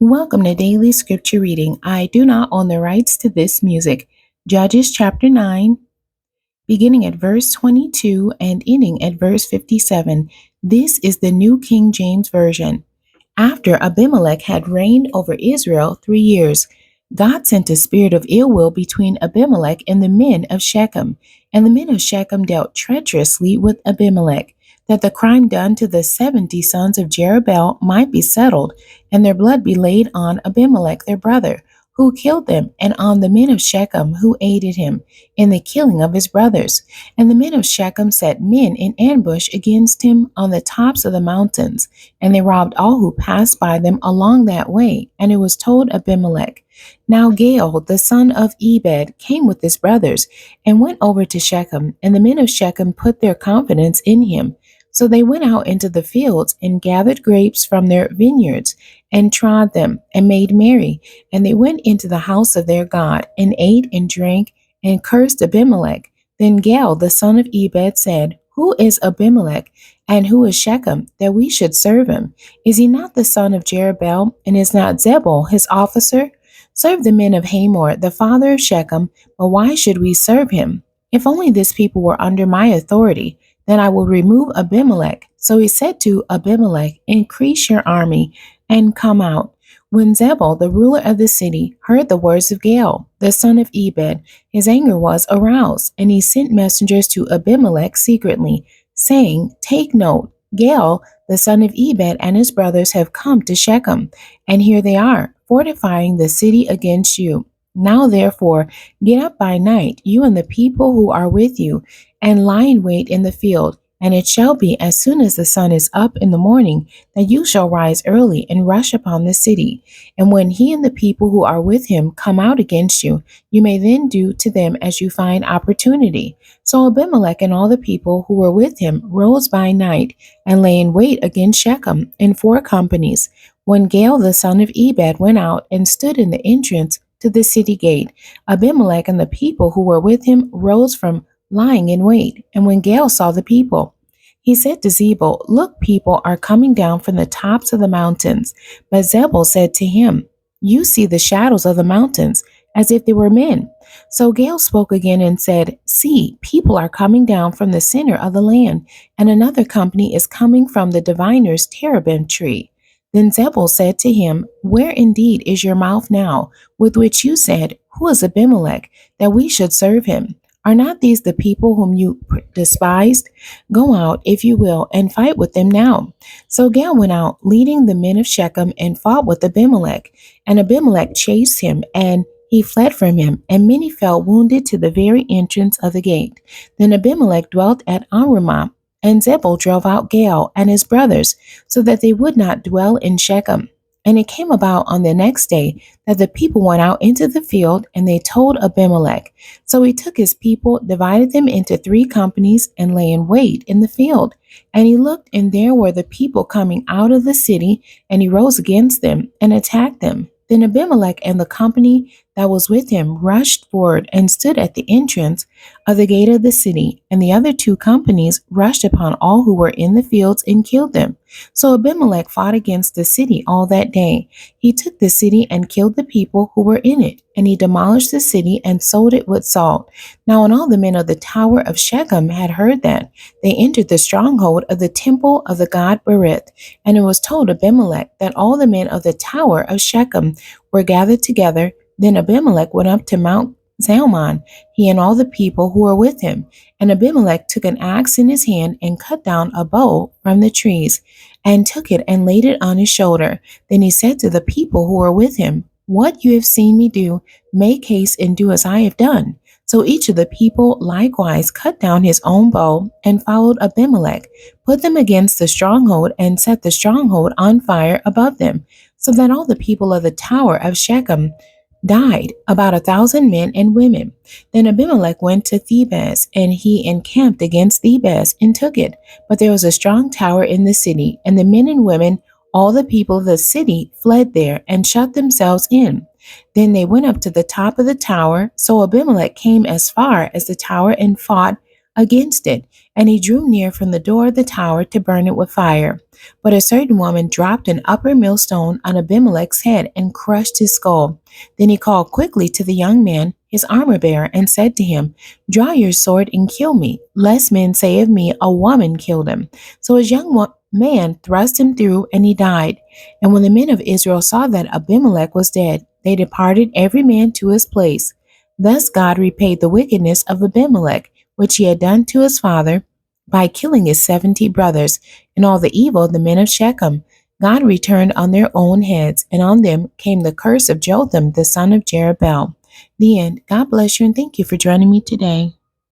Welcome to Daily Scripture Reading. I do not own the rights to this music. Judges chapter 9, beginning at verse 22 and ending at verse 57. This is the New King James Version. After Abimelech had reigned over Israel 3 years, God sent a spirit of ill will between Abimelech and the men of Shechem, and the men of Shechem dealt treacherously with Abimelech, that the crime done to the 70 sons of Jerubbaal might be settled, and their blood be laid on Abimelech their brother, who killed them, and on the men of Shechem who aided him in the killing of his brothers. And the men of Shechem set men in ambush against him on the tops of the mountains, and they robbed all who passed by them along that way. And it was told Abimelech. Now Gaal, the son of Ebed, came with his brothers, and went over to Shechem, and the men of Shechem put their confidence in him. So they went out into the fields, and gathered grapes from their vineyards, and trod them, and made merry. And they went into the house of their God, and ate and drank, and cursed Abimelech. Then Gaal, the son of Ebed, said, Who is Abimelech, and who is Shechem, that we should serve him? Is he not the son of Jerubbaal, and is not Zebul his officer? Serve the men of Hamor, the father of Shechem, but why should we serve him? If only this people were under my authority, then I will remove Abimelech. So he said to Abimelech, Increase your army, and come out. When Zebul, the ruler of the city, heard the words of Gaal, the son of Ebed, his anger was aroused, and he sent messengers to Abimelech secretly, saying, Take note, Gaal, the son of Ebed, and his brothers have come to Shechem, and here they are, fortifying the city against you. Now therefore, get up by night, you and the people who are with you, and lie in wait in the field. And it shall be, as soon as the sun is up in the morning, that you shall rise early and rush upon the city. And when he and the people who are with him come out against you, you may then do to them as you find opportunity. So Abimelech and all the people who were with him rose by night, and lay in wait against Shechem in 4 companies. When Gaal the son of Ebed went out and stood in the entrance to the city gate, Abimelech and the people who were with him rose from lying in wait. And when Gaal saw the people, he said to Zebul, Look, people are coming down from the tops of the mountains. But Zebul said to him, You see the shadows of the mountains, as if they were men. So Gaal spoke again and said, See, people are coming down from the center of the land, and another company is coming from the diviner's terebinth tree. Then Zebul said to him, Where indeed is your mouth now, with which you said, Who is Abimelech, that we should serve him? Are not these the people whom you despised? Go out, if you will, and fight with them now. So Gaal went out, leading the men of Shechem, and fought with Abimelech. And Abimelech chased him, and he fled from him, and many fell wounded to the very entrance of the gate. Then Abimelech dwelt at Arumah, and Zebul drove out Gaal and his brothers, so that they would not dwell in Shechem. And it came about on the next day that the people went out into the field, and they told Abimelech. So he took his people, divided them into 3 companies, and lay in wait in the field. And he looked, and there were the people coming out of the city, and he rose against them and attacked them. Then Abimelech and the company that was with him rushed forward and stood at the entrance of the gate of the city, and the other 2 companies rushed upon all who were in the fields and killed them. So Abimelech fought against the city all that day. He took the city and killed the people who were in it, and he demolished the city and sold it with salt. Now when all the men of the tower of Shechem had heard that, they entered the stronghold of the temple of the god Berith. And it was told Abimelech that all the men of the tower of Shechem were gathered together. Then Abimelech went up to Mount Zalmon, he and all the people who were with him. And Abimelech took an axe in his hand, and cut down a bow from the trees, and took it and laid it on his shoulder. Then he said to the people who were with him, What you have seen me do, make haste and do as I have done. So each of the people likewise cut down his own bow, and followed Abimelech, put them against the stronghold, and set the stronghold on fire above them, so that all the people of the tower of Shechem died, about 1,000 men and women. Then Abimelech went to Thebez, and he encamped against Thebez and took it. But there was a strong tower in the city, and the men and women, all the people of the city, fled there and shut themselves in. Then they went up to the top of the tower. So Abimelech came as far as the tower and fought against it, and he drew near from the door of the tower to burn it with fire. But a certain woman dropped an upper millstone on Abimelech's head and crushed his skull. Then he called quickly to the young man, his armor bearer, and said to him, "Draw your sword and kill me, lest men say of me, a woman killed him." So his man thrust him through, and he died. And when the men of Israel saw that Abimelech was dead, they departed every man to his place. Thus God repaid the wickedness of Abimelech, which he had done to his father, by killing his 70 brothers, and all the evil of the men of Shechem. God returned on their own heads, and on them came the curse of Jotham, the son of Jerubbaal. The end. God bless you, and thank you for joining me today.